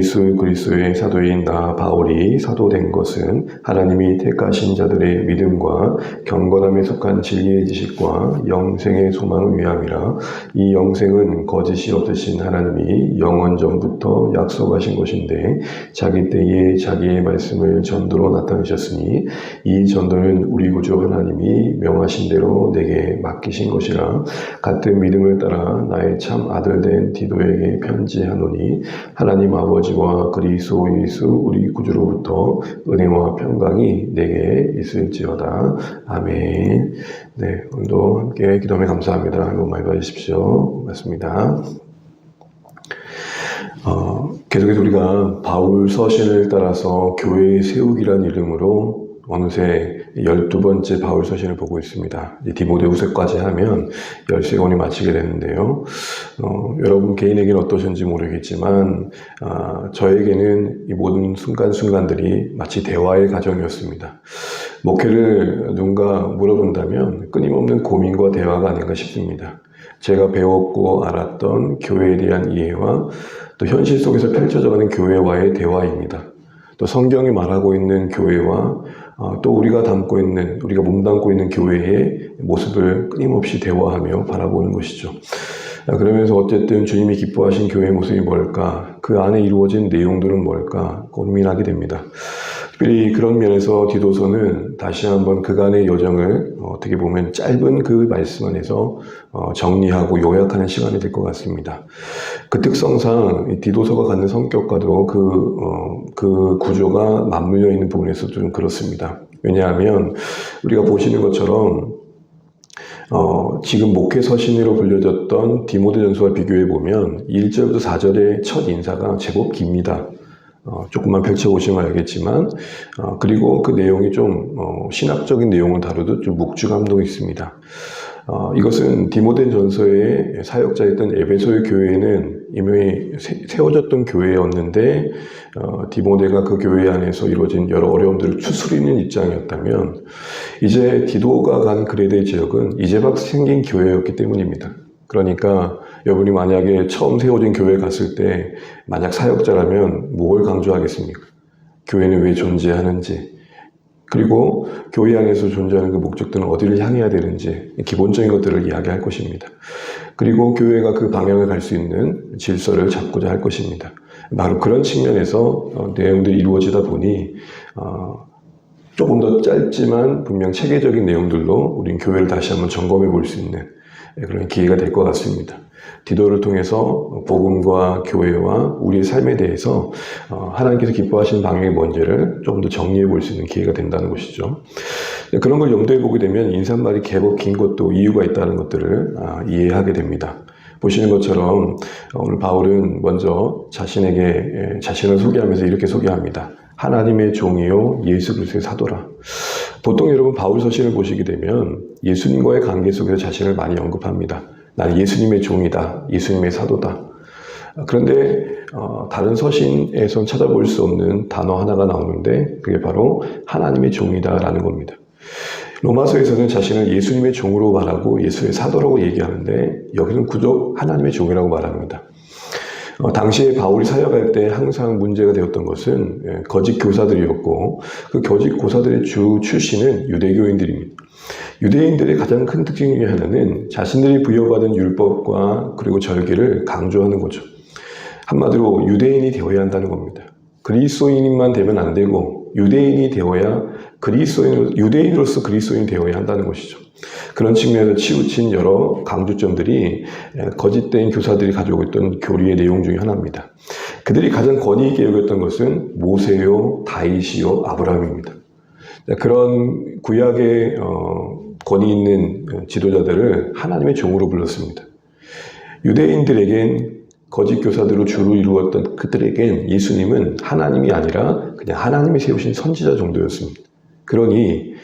예수 그리스도의 사도인 나 바울이 사도된 것은 하나님이 택하신 자들의 믿음과 경건함에 속한 진리의 지식과 영생의 소망을 위함이라. 이 영생은 거짓이 없으신 하나님이 영원 전부터 약속하신 것인데 자기 때에 자기의 말씀을 전도로 나타내셨으니 이 전도는 우리 구주 하나님이 명하신 대로 내게 맡기신 것이라. 같은 믿음을 따라 나의 참 아들된 디도에게 편지하노니 하나님 아버지와 그리스도 예수 우리 구주로부터 은혜와 평강이 내게 있을지어다. 아멘. 네, 오늘도 함께 기도하며 감사합니다. 하나님 많이 봐주십시오. 맞습니다. 계속해서 우리가 바울 서신을 따라서 교회 세우기란 이름으로 어느새 12번째 바울 서신을 보고 있습니다. 디모데후서까지 하면 13권이 마치게 되는데요. 여러분 개인에게는 어떠신지 모르겠지만 저에게는 이 모든 순간순간들이 마치 대화의 과정이었습니다. 목회를 누군가 물어본다면 끊임없는 고민과 대화가 아닌가 싶습니다. 제가 배웠고 알았던 교회에 대한 이해와 또 현실 속에서 펼쳐져가는 교회와의 대화입니다. 또 성경이 말하고 있는 교회와 또 우리가 몸담고 있는 교회의 모습을 끊임없이 대화하며 바라보는 것이죠. 그러면서 어쨌든 주님이 기뻐하신 교회의 모습이 뭘까? 그 안에 이루어진 내용들은 뭘까? 고민하게 됩니다. 특별히 그런 면에서 디도서는 다시 한번 그간의 여정을 어떻게 보면 짧은 그 말씀 안에서 정리하고 요약하는 시간이 될 것 같습니다. 그 특성상 디도서가 갖는 성격과도 그 구조가 맞물려 있는 부분에서 좀 그렇습니다. 왜냐하면 우리가 보시는 것처럼 지금 목회 서신으로 불려졌던 디모데전서와 비교해 보면 1절부터 4절의 첫 인사가 제법 깁니다. 조금만 펼쳐보시면 알겠지만 그리고 그 내용이 좀 신학적인 내용을 다루듯 좀 묵주감도 있습니다. 이것은 디모데전서의 사역자였던 에베소의 교회는 이미 세워졌던 교회였는데 디모데가 그 교회 안에서 이루어진 여러 어려움들을 추스리는 입장이었다면 이제 디도가 간 그레데 지역은 이제 막 생긴 교회였기 때문입니다. 그러니까 여러분이 만약에 처음 세워진 교회에 갔을 때 만약 사역자라면 뭘 강조하겠습니까? 교회는 왜 존재하는지, 그리고 교회 안에서 존재하는 그 목적들은 어디를 향해야 되는지 기본적인 것들을 이야기할 것입니다. 그리고 교회가 그 방향을 갈 수 있는 질서를 잡고자 할 것입니다. 바로 그런 측면에서 내용들이 이루어지다 보니 조금 더 짧지만 분명 체계적인 내용들로 우린 교회를 다시 한번 점검해 볼 수 있는 그런 기회가 될 것 같습니다. 디도를 통해서 복음과 교회와 우리의 삶에 대해서 하나님께서 기뻐하시는 방향이 뭔지를 조금 더 정리해 볼 수 있는 기회가 된다는 것이죠. 그런 걸 염두에 보게 되면 인사말이 제법 긴 것도 이유가 있다는 것들을 이해하게 됩니다. 보시는 것처럼 오늘 바울은 먼저 자신을 소개하면서 이렇게 소개합니다. 하나님의 종이요 예수 그리스도의 사도라. 보통 여러분 바울 서신을 보시게 되면 예수님과의 관계 속에서 자신을 많이 언급합니다. 나는 예수님의 종이다. 예수님의 사도다. 그런데 다른 서신에선 찾아볼 수 없는 단어 하나가 나오는데 그게 바로 하나님의 종이다라는 겁니다. 로마서에서는 자신을 예수님의 종으로 말하고 예수의 사도라고 얘기하는데 여기는 그저 하나님의 종이라고 말합니다. 당시에 바울이 사역할 때 항상 문제가 되었던 것은 거짓 교사들이었고 그 거짓 교사들의 주 출신은 유대교인들입니다. 유대인들의 가장 큰 특징 중에 하나는 자신들이 부여받은 율법과 그리고 절기를 강조하는 거죠. 한마디로 유대인이 되어야 한다는 겁니다. 그리스도인만 되면 안 되고 유대인이 되어야 유대인으로서 그리스도인이 되어야 한다는 것이죠. 그런 측면에서 치우친 여러 강조점들이 거짓된 교사들이 가지고 있던 교리의 내용 중에 하나입니다. 그들이 가장 권위 있게 여겼던 것은 모세요, 다윗이요, 아브라함입니다. 그런 구약의 권위 있는 지도자들을 하나님의 종으로 불렀습니다. 유대인들에겐 거짓 교사들로 주로 이루었던 그들에겐 예수님은 하나님이 아니라 그냥 하나님이 세우신 선지자 정도였습니다. 그러니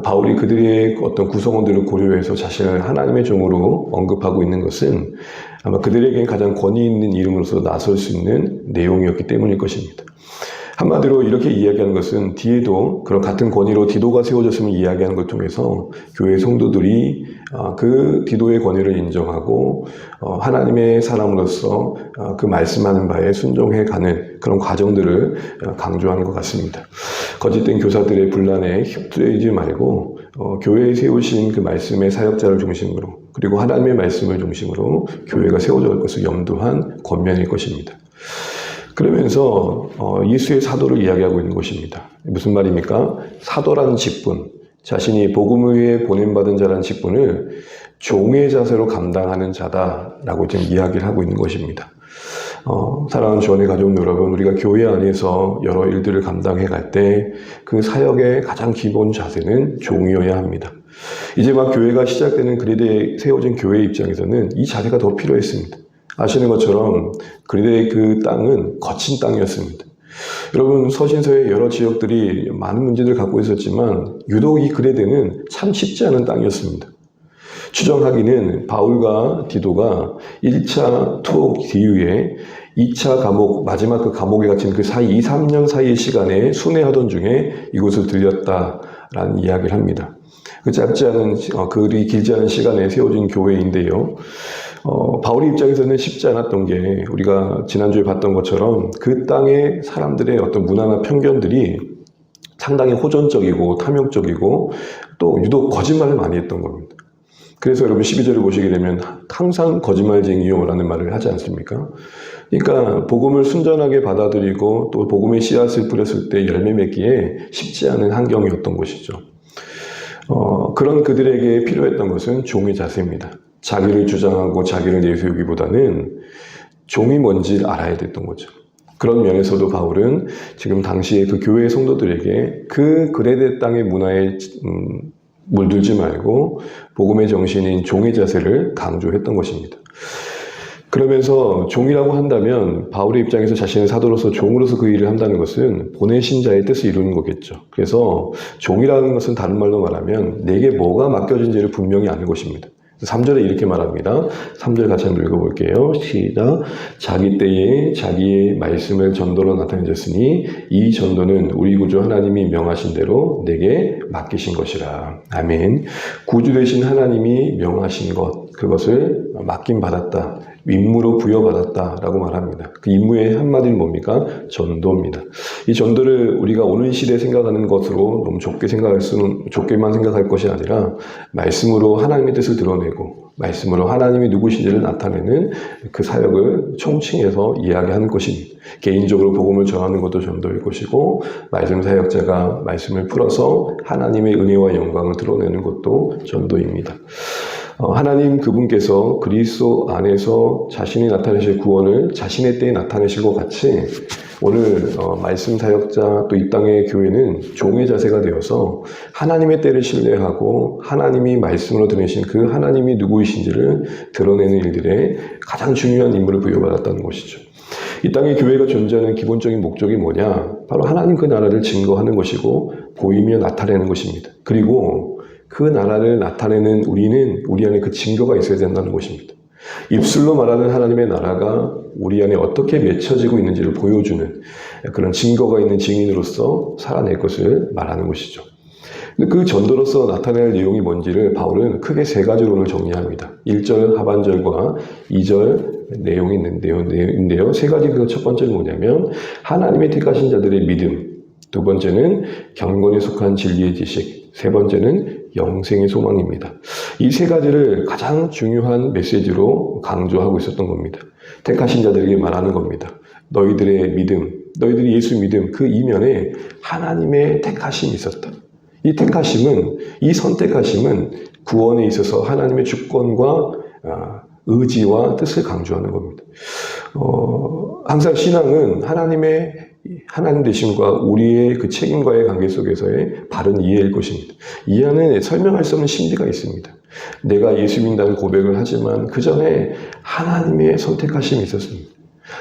바울이 그들의 어떤 구성원들을 고려해서 자신을 하나님의 종으로 언급하고 있는 것은 아마 그들에겐 가장 권위 있는 이름으로서 나설 수 있는 내용이었기 때문일 것입니다. 한마디로 이렇게 이야기하는 것은 뒤에도 그런 같은 권위로 디도가 세워졌음을 이야기하는 것 통해서 교회 성도들이 그 디도의 권위를 인정하고 하나님의 사람으로서 그 말씀하는 바에 순종해가는 그런 과정들을 강조하는 것 같습니다. 거짓된 교사들의 분란에 휩쓸리지 말고 교회에 세우신 그 말씀의 사역자를 중심으로 그리고 하나님의 말씀을 중심으로 교회가 세워져 갈 것을 염두한 권면일 것입니다. 그러면서 예수의 사도를 이야기하고 있는 것입니다. 무슨 말입니까? 사도라는 직분, 자신이 복음을 위해 보냄받은 자라는 직분을 종의 자세로 감당하는 자다라고 지금 이야기를 하고 있는 것입니다. 사랑하는 주원의 가족 여러분, 우리가 교회 안에서 여러 일들을 감당해 갈 때 그 사역의 가장 기본 자세는 종이어야 합니다. 이제 막 교회가 시작되는 그리드에 세워진 교회 입장에서는 이 자세가 더 필요했습니다. 아시는 것처럼 그리드의 그 땅은 거친 땅이었습니다. 여러분, 서신서의 여러 지역들이 많은 문제들을 갖고 있었지만 유독 이 그리드는 참 쉽지 않은 땅이었습니다. 추정하기는 바울과 디도가 1차 투옥 뒤후에 2차 감옥, 마지막 그 감옥에 갇힌 그 사이 2, 3년 사이의 시간에 순회하던 중에 이곳을 들렸다라는 이야기를 합니다. 그 짧지 않은, 그리 길지 않은 시간에 세워진 교회인데요. 바울의 입장에서는 쉽지 않았던 게 우리가 지난주에 봤던 것처럼 그 땅의 사람들의 어떤 문화나 편견들이 상당히 호전적이고 탐욕적이고 또 유독 거짓말을 많이 했던 겁니다. 그래서 여러분 12절을 보시게 되면 항상 거짓말쟁이요 라는 말을 하지 않습니까? 그러니까 복음을 순전하게 받아들이고 또 복음의 씨앗을 뿌렸을 때 열매 맺기에 쉽지 않은 환경이었던 것이죠. 그런 그들에게 필요했던 것은 종의 자세입니다. 자기를 주장하고 자기를 내세우기보다는 종이 뭔지 알아야 됐던 거죠. 그런 면에서도 바울은 지금 당시에 그 교회 성도들에게 그 그레데 땅의 문화에 물들지 말고 복음의 정신인 종의 자세를 강조했던 것입니다. 그러면서 종이라고 한다면 바울의 입장에서 자신의 사도로서 종으로서 그 일을 한다는 것은 보내신 자의 뜻을 이루는 거겠죠. 그래서 종이라는 것은 다른 말로 말하면 내게 뭐가 맡겨진지를 분명히 아는 것입니다. 3절에 이렇게 말합니다. 3절 같이 한번 읽어볼게요. 시작. 자기 때에 자기의 말씀을 전도로 나타내셨으니 이 전도는 우리 구주 하나님이 명하신 대로 내게 맡기신 것이라. 아멘. 구주 되신 하나님이 명하신 것, 그것을 맡김 받았다. 임무로 부여받았다라고 말합니다. 그 임무의 한마디는 뭡니까? 전도입니다. 이 전도를 우리가 오늘 시대에 생각하는 것으로 너무 좁게만 생각할 것이 아니라 말씀으로 하나님의 뜻을 드러내고 말씀으로 하나님이 누구신지를 나타내는 그 사역을 총칭해서 이야기하는 것입니다. 개인적으로 복음을 전하는 것도 전도일 것이고 말씀 사역자가 말씀을 풀어서 하나님의 은혜와 영광을 드러내는 것도 전도입니다. 하나님 그분께서 그리스도 안에서 자신이 나타내실 구원을 자신의 때에 나타내실 것 같이 오늘 말씀 사역자 또 이 땅의 교회는 종의 자세가 되어서 하나님의 때를 신뢰하고 하나님이 말씀으로 드러내신 그 하나님이 누구이신지를 드러내는 일들에 가장 중요한 임무를 부여받았다는 것이죠. 이 땅의 교회가 존재하는 기본적인 목적이 뭐냐? 바로 하나님 그 나라를 증거하는 것이고 보이며 나타내는 것입니다. 그리고 그 나라를 나타내는 우리는 우리 안에 그 증거가 있어야 된다는 것입니다. 입술로 말하는 하나님의 나라가 우리 안에 어떻게 맺혀지고 있는지를 보여주는 그런 증거가 있는 증인으로서 살아낼 것을 말하는 것이죠. 그 전도로서 나타낼 내용이 뭔지를 바울은 크게 세 가지로 오늘 정리합니다. 1절 하반절과 2절 내용이 있는데요. 세 가지 그 첫 번째는 뭐냐면 하나님의 택하신 자들의 믿음, 두 번째는 경건에 속한 진리의 지식, 세 번째는 영생의 소망입니다. 이 세 가지를 가장 중요한 메시지로 강조하고 있었던 겁니다. 택하신 자들에게 말하는 겁니다. 너희들의 믿음, 너희들이 예수 믿음 그 이면에 하나님의 택하심이 있었다. 이 택하심은, 이 선택하심은 구원에 있어서 하나님의 주권과 의지와 뜻을 강조하는 겁니다. 항상 신앙은 하나님 되심과 우리의 그 책임과의 관계 속에서의 바른 이해일 것입니다. 이 안에 설명할 수 없는 심리가 있습니다. 내가 예수 믿는다는 고백을 하지만 그 전에 하나님의 선택하심이 있었습니다.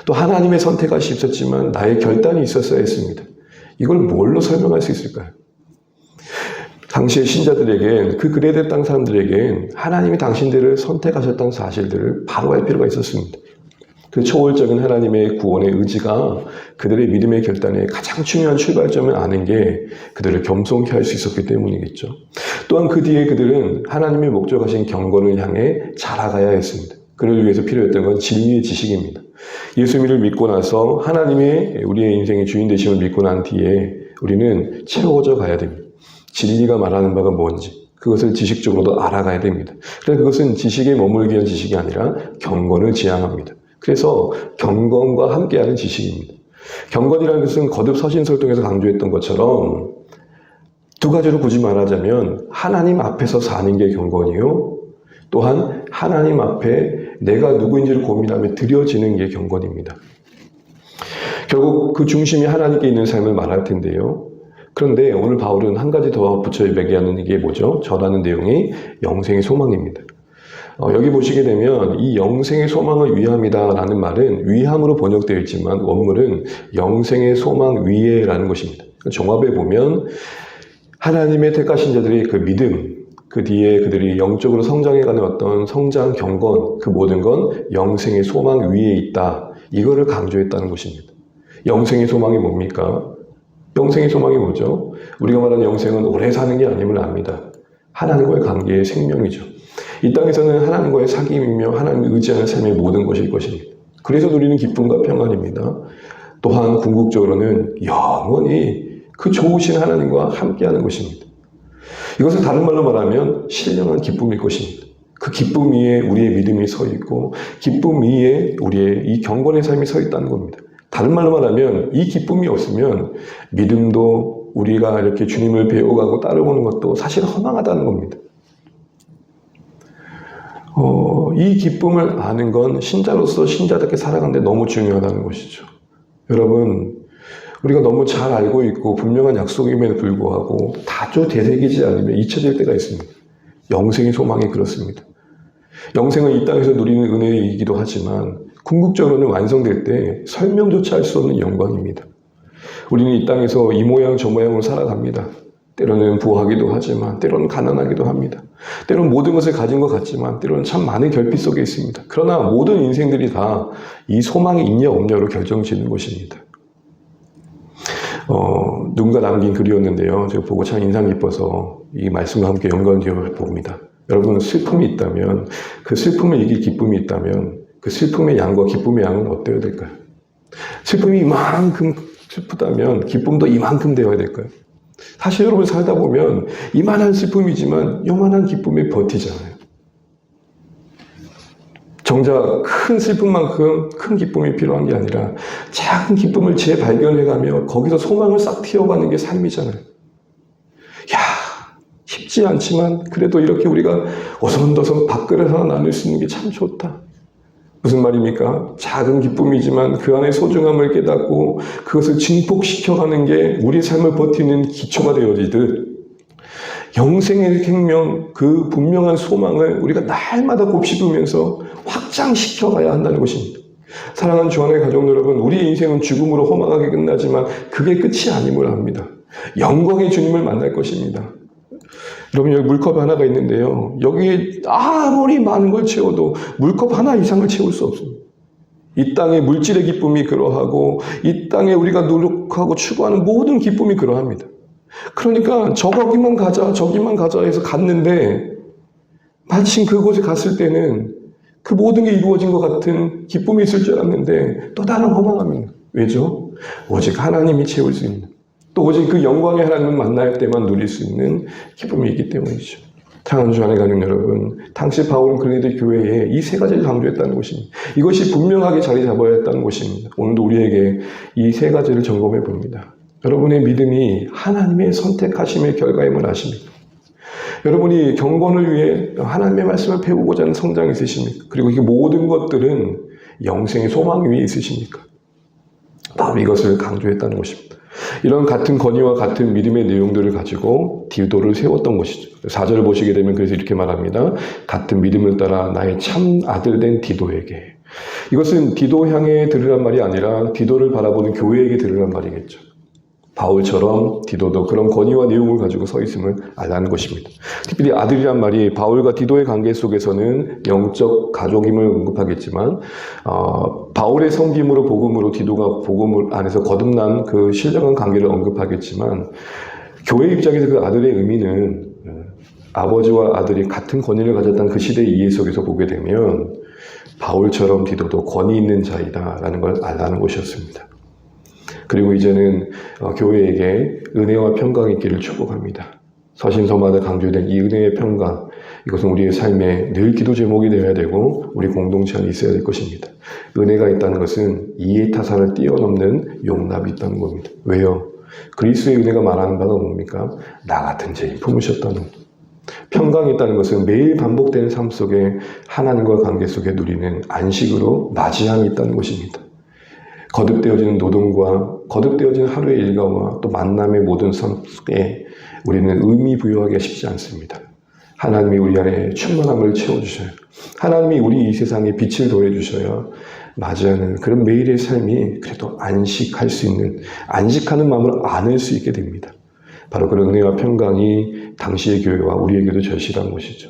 또 하나님의 선택하심이 있었지만 나의 결단이 있었어야 했습니다. 이걸 뭘로 설명할 수 있을까요? 당시의 신자들에겐, 그 그레데 땅 사람들에겐 하나님이 당신들을 선택하셨다는 사실들을 바로 알 필요가 있었습니다. 그 초월적인 하나님의 구원의 의지가 그들의 믿음의 결단에 가장 중요한 출발점을 아는 게 그들을 겸손케 할 수 있었기 때문이겠죠. 또한 그 뒤에 그들은 하나님의 목적하신 경건을 향해 자라가야 했습니다. 그를 위해서 필요했던 건 진리의 지식입니다. 예수님을 믿고 나서 하나님의 우리의 인생의 주인 되심을 믿고 난 뒤에 우리는 채워져 가야 됩니다. 진리가 말하는 바가 뭔지 그것을 지식적으로도 알아가야 됩니다. 그래서 그것은 지식에 머물기 위한 지식이 아니라 경건을 지향합니다. 그래서 경건과 함께하는 지식입니다. 경건이라는 것은 거듭 서신설통에서 강조했던 것처럼 두 가지로 굳이 말하자면 하나님 앞에서 사는 게 경건이요. 또한 하나님 앞에 내가 누구인지를 고민하며 드려지는 게 경건입니다. 결국 그 중심이 하나님께 있는 삶을 말할 텐데요. 그런데 오늘 바울은 한 가지 더 붙여 얘기하는 게 뭐죠? 전하는 내용이 영생의 소망입니다. 여기 보시게 되면 이 영생의 소망을 위함이다라는 말은 위함으로 번역되어 있지만 원문은 영생의 소망 위에라는 것입니다. 종합해 보면 하나님의 택하신 자들의 그 믿음, 그 뒤에 그들이 영적으로 성장해가는 어떤 성장, 경건, 그 모든 건 영생의 소망 위에 있다. 이거를 강조했다는 것입니다. 영생의 소망이 뭡니까? 영생의 소망이 뭐죠? 우리가 말하는 영생은 오래 사는 게 아님을 압니다. 하나님과의 관계의 생명이죠. 이 땅에서는 하나님과의 사귐이며 하나님을 의지하는 삶의 모든 것일 것입니다. 그래서 누리는 기쁨과 평안입니다. 또한 궁극적으로는 영원히 그 좋으신 하나님과 함께하는 것입니다. 이것은 다른 말로 말하면 신령한 기쁨일 것입니다. 그 기쁨 위에 우리의 믿음이 서 있고 기쁨 위에 우리의 이 경건의 삶이 서 있다는 겁니다. 다른 말로 말하면 이 기쁨이 없으면 믿음도 우리가 이렇게 주님을 배워가고 따라오는 것도 사실 허망하다는 겁니다. 이 기쁨을 아는 건 신자로서 신자답게 살아가는 데 너무 중요하다는 것이죠. 여러분, 우리가 너무 잘 알고 있고 분명한 약속임에도 불구하고 다조되새기지 않으면 잊혀질 때가 있습니다. 영생의 소망이 그렇습니다. 영생은 이 땅에서 누리는 은혜이기도 하지만 궁극적으로는 완성될 때 설명조차 할 수 없는 영광입니다. 우리는 이 땅에서 이 모양 저 모양으로 살아갑니다. 때로는 부하기도 하지만 때로는 가난하기도 합니다. 때로는 모든 것을 가진 것 같지만 때로는 참 많은 결핍 속에 있습니다. 그러나 모든 인생들이 다 이 소망이 있냐 없냐로 결정지는 것입니다. 누군가 남긴 글이었는데요. 제가 보고 참 인상 깊어서 이 말씀과 함께 연관되어 봅니다. 여러분, 슬픔이 있다면 그 슬픔을 이길 기쁨이 있다면 그 슬픔의 양과 기쁨의 양은 어때야 될까요? 슬픔이 이만큼 슬프다면 기쁨도 이만큼 되어야 될까요? 사실 여러분 살다 보면 이만한 슬픔이지만 요만한 기쁨에 버티잖아요. 정작 큰 슬픔만큼 큰 기쁨이 필요한 게 아니라 작은 기쁨을 재발견해가며 거기서 소망을 싹 틔워가는 게 삶이잖아요. 야, 쉽지 않지만 그래도 이렇게 우리가 어선더선 밥그릇 하나 나눌 수 있는 게 참 좋다. 무슨 말입니까? 작은 기쁨이지만 그 안에 소중함을 깨닫고 그것을 증폭시켜가는 게 우리 삶을 버티는 기초가 되어지듯 영생의 생명, 그 분명한 소망을 우리가 날마다 곱씹으면서 확장시켜가야 한다는 것입니다. 사랑하는 주안의 가족 여러분, 우리의 인생은 죽음으로 허망하게 끝나지만 그게 끝이 아님을 압니다. 영광의 주님을 만날 것입니다. 여러분, 여기 물컵 하나가 있는데요. 여기에 아무리 많은 걸 채워도 물컵 하나 이상을 채울 수 없습니다. 이 땅의 물질의 기쁨이 그러하고 이 땅에 우리가 노력하고 추구하는 모든 기쁨이 그러합니다. 그러니까 저기만 가자, 저기만 가자 해서 갔는데 마침 그곳에 갔을 때는 그 모든 게 이루어진 것 같은 기쁨이 있을 줄 알았는데 또 다른 허망함입니다. 왜죠? 오직 하나님이 채울 수 있는, 또 오직 그 영광의 하나님을 만날 때만 누릴 수 있는 기쁨이 있기 때문이죠. 사랑하는 주 안에 가는 여러분, 당시 바울은 그리스도 교회에 이 세 가지를 강조했다는 것입니다. 이것이 분명하게 자리 잡아야 했다는 것입니다. 오늘도 우리에게 이 세 가지를 점검해 봅니다. 여러분의 믿음이 하나님의 선택하심의 결과임을 아십니까? 여러분이 경건을 위해 하나님의 말씀을 배우고자 하는 성장이 있으십니까? 그리고 이 모든 것들은 영생의 소망 위에 있으십니까? 바로 이것을 강조했다는 것입니다. 이런 같은 건의와 같은 믿음의 내용들을 가지고 디도를 세웠던 것이죠. 4절을 보시게 되면 그래서 이렇게 말합니다. 같은 믿음을 따라 나의 참 아들 된 디도에게. 이것은 디도 향해 들으란 말이 아니라 디도를 바라보는 교회에게 들으란 말이겠죠. 바울처럼 디도도 그런 권위와 내용을 가지고 서 있음을 알라는 것입니다. 특별히 아들이란 말이 바울과 디도의 관계 속에서는 영적 가족임을 언급하겠지만 바울의 섬김으로 복음으로 디도가 복음을 안에서 거듭난 그 신령한 관계를 언급하겠지만 교회 입장에서 그 아들의 의미는 아버지와 아들이 같은 권위를 가졌다는 그 시대의 이해 속에서 보게 되면 바울처럼 디도도 권위 있는 자이다라는 걸 알라는 것이었습니다. 그리고 이제는 교회에게 은혜와 평강이 있기를 축복합니다. 서신서마다 강조된 이 은혜의 평강, 이것은 우리의 삶에 늘 기도 제목이 되어야 되고 우리 공동체 안에 있어야 될 것입니다. 은혜가 있다는 것은 이해 타산을 뛰어넘는 용납이 있다는 겁니다. 왜요? 그리스도의 은혜가 말하는 바가 뭡니까? 나 같은 죄인 품으셨다는 것. 평강이 있다는 것은 매일 반복되는 삶 속에 하나님과 관계 속에 누리는 안식으로 맞이함이 있다는 것입니다. 거듭되어지는 노동과 거듭되어지는 하루의 일과와 또 만남의 모든 삶 속에 우리는 의미 부여하기가 쉽지 않습니다. 하나님이 우리 안에 충만함을 채워주셔요. 하나님이 우리 이 세상에 빛을 더해주셔야 맞이하는 그런 매일의 삶이 그래도 안식할 수 있는, 안식하는 마음으로 안을 수 있게 됩니다. 바로 그런 은혜와 평강이 당시의 교회와 우리에게도 절실한 것이죠.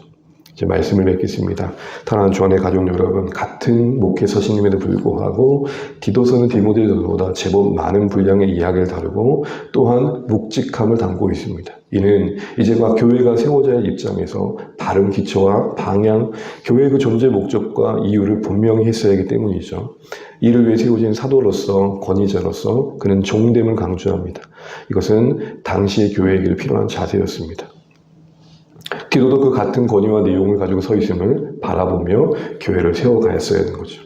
이제 말씀을 맺겠습니다. 사랑하는 주 안의 가족 여러분, 같은 목회 서신임에도 불구하고 디도서는 디모데전서보다 제법 많은 분량의 이야기를 다루고 또한 묵직함을 담고 있습니다. 이는 이제가 교회가 세워져야 할 입장에서 바른 기초와 방향, 교회의 그 존재 목적과 이유를 분명히 했어야 하기 때문이죠. 이를 위해 세워진 사도로서, 권위자로서 그는 종됨을 강조합니다. 이것은 당시의 교회에게 필요한 자세였습니다. 디도도 그 같은 권위와 내용을 가지고 서 있음을 바라보며 교회를 세워가였어야 하는 거죠.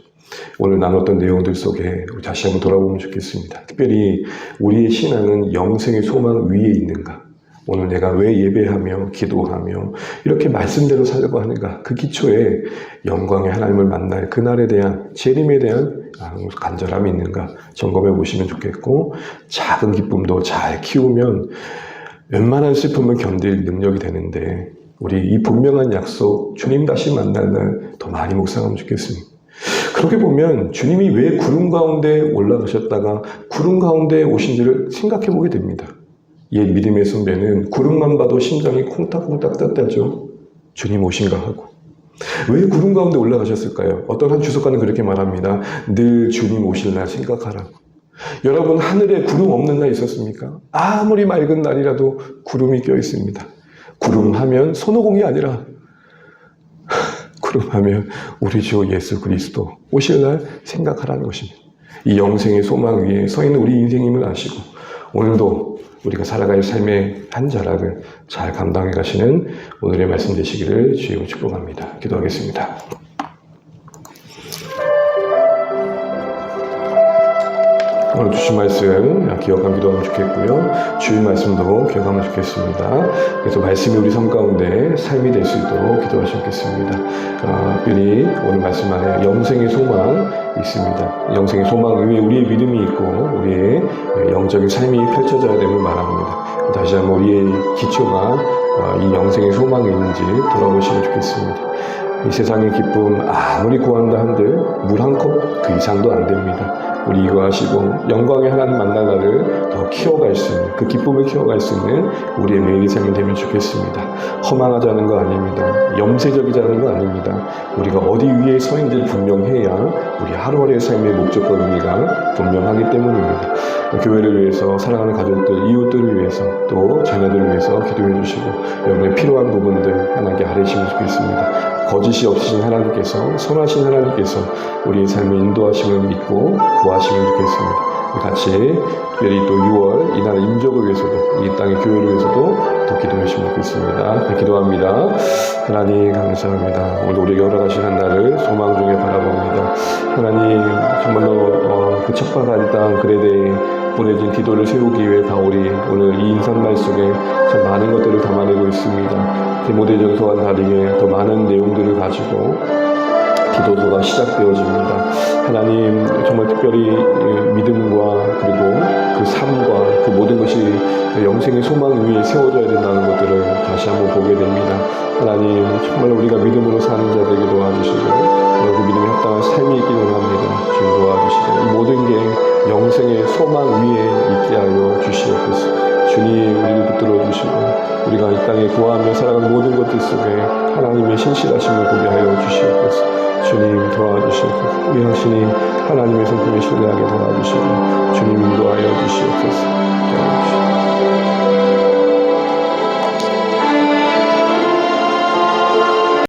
오늘 나눴던 내용들 속에 다시 한번 돌아보면 좋겠습니다. 특별히 우리의 신앙은 영생의 소망 위에 있는가? 오늘 내가 왜 예배하며 기도하며 이렇게 말씀대로 살려고 하는가? 그 기초에 영광의 하나님을 만날 그날에 대한 재림에 대한 간절함이 있는가? 점검해 보시면 좋겠고, 작은 기쁨도 잘 키우면 웬만한 슬픔을 견딜 능력이 되는데 우리 이 분명한 약속, 주님 다시 만날 날 더 많이 묵상하면 좋겠습니다. 그렇게 보면 주님이 왜 구름 가운데 올라가셨다가 구름 가운데 오신지를 생각해 보게 됩니다. 옛 믿음의 선배는 구름만 봐도 심장이 콩닥콩닥 떴다죠. 주님 오신가 하고. 왜 구름 가운데 올라가셨을까요? 어떤 한 주석가는 그렇게 말합니다. 늘 주님 오실 날 생각하라고. 여러분, 하늘에 구름 없는 날 있었습니까? 아무리 맑은 날이라도 구름이 껴 있습니다. 구름하면 손오공이 아니라 구름하면 우리 주 예수 그리스도 오실 날 생각하라는 것입니다. 이 영생의 소망 위에 서 있는 우리 인생임을 아시고 오늘도 우리가 살아갈 삶의 한 자락을 잘 감당해 가시는 오늘의 말씀 되시기를 주님으로 축복합니다. 기도하겠습니다. 오늘 주신 말씀 기억하면 기도하면 좋겠고요. 주의 말씀도 기억하면 좋겠습니다. 그래서 말씀이 우리 삶 가운데 삶이 될 수 있도록 기도하시면 좋겠습니다. 특별히 오늘 말씀 안에 영생의 소망 있습니다. 영생의 소망 위에 우리의 믿음이 있고 우리의 영적인 삶이 펼쳐져야 됨을 말합니다. 다시 한번 우리의 기초가 이 영생의 소망이 있는지 돌아보시면 좋겠습니다. 이 세상의 기쁨 아무리 구한다 한들 물 한 컵 그 이상도 안 됩니다. 우리 이거 하시고 영광의 하나님 만날 날을 더 키워갈 수 있는, 그 기쁨을 키워갈 수 있는 우리의 매일의 삶이 되면 좋겠습니다. 허망하자는 거 아닙니다. 염세적이자는 거 아닙니다. 우리가 어디 위에 서 있는지를 분명해야 우리 하루하루의 삶의 목적과 의미가 분명하기 때문입니다. 교회를 위해서, 사랑하는 가족들, 이웃들을 위해서, 또 자녀들을 위해서 기도해 주시고 여러분의 필요한 부분들 하나님께 아뢰시면 좋겠습니다. 거짓이 없으신 하나님께서, 선하신 하나님께서 우리의 삶을 인도하심을 믿고 구하시면 좋겠습니다. 같이 특별히 또 6월 이 나라 임적을 위해서도, 이 땅의 교회를 위해서도 더 기도해 주시면 좋겠습니다. 기도합니다. 하나님 감사합니다. 오늘 우리에게 허락하신 한 날을 소망 중에 바라봅니다. 하나님 정말로 그 척박한 땅 그레데에 보내진 디도를 세우기 위해 바울이 오늘 이 인사말 속에 참 많은 것들을 담아내고 있습니다. 디모데전서와 다르게 더 많은 내용들을 가지고 기도서가 시작되어집니다. 하나님 정말 특별히 믿음과 그리고 그 삶과 그 모든 것이 영생의 소망 위에 세워져야 된다는 것들을 다시 한번 보게 됩니다. 하나님 정말 우리가 믿음으로 사는 자들에게 도와주시고 그 믿음에 합당한 삶이 있기를 원합니다. 주님 도와주시고 이 모든 게 영생의 소망 위에 있게 하여 주시옵소서. 땅에 구하며 살아가는 모든 것들 속에 하나님의 신실하심을 보게 하여 주시옵소서. 주님 도와주시옵소서. 우리 확신이 하나님의 성품에 신뢰하게 도와주시고 주님 인도하여 주시옵소서.